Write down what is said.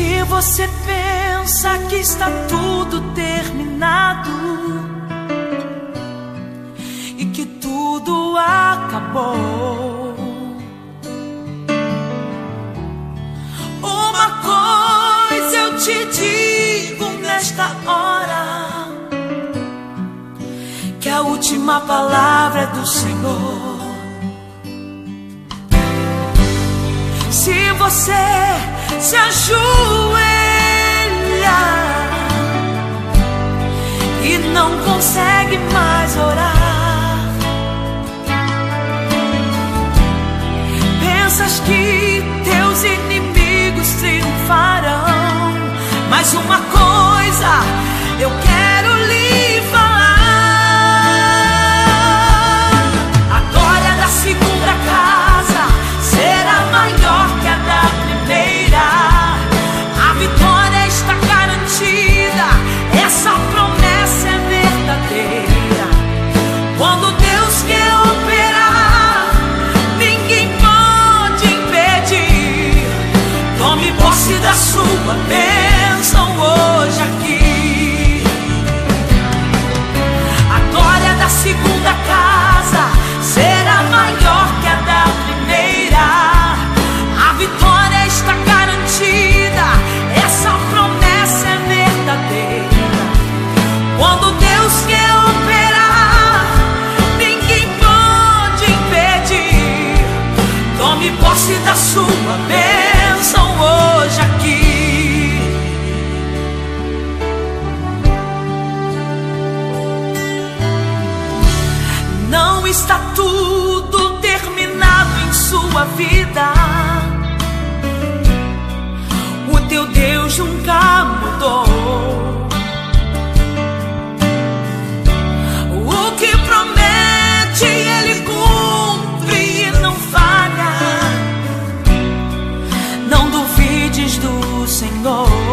Se você pensa que está tudo terminado e que tudo acabou, uma coisa eu te digo nesta hora, que a última palavra é do Senhor. Se você se ajoelha e não consegue mais orar, pensas que teus inimigos triunfarão, mas uma coisa eu quero lhe falar: a glória da segunda casa será maior que a da primeira. A vitória está garantida, essa promessa é verdadeira. Quando Deus quer operar, ninguém pode impedir. Tome posse da sua bênção hoje aqui. A glória da segunda casa será maior que a da primeira. A vitória está garantida, essa promessa é verdadeira. Quando Deus quer operar, ninguém pode impedir. Tome posse da sua bênção hoje aqui. Não está tudo terminado em sua vida. O teu Deus nunca mudou. O que promete Ele cumpre e não falha. Não duvides do Senhor.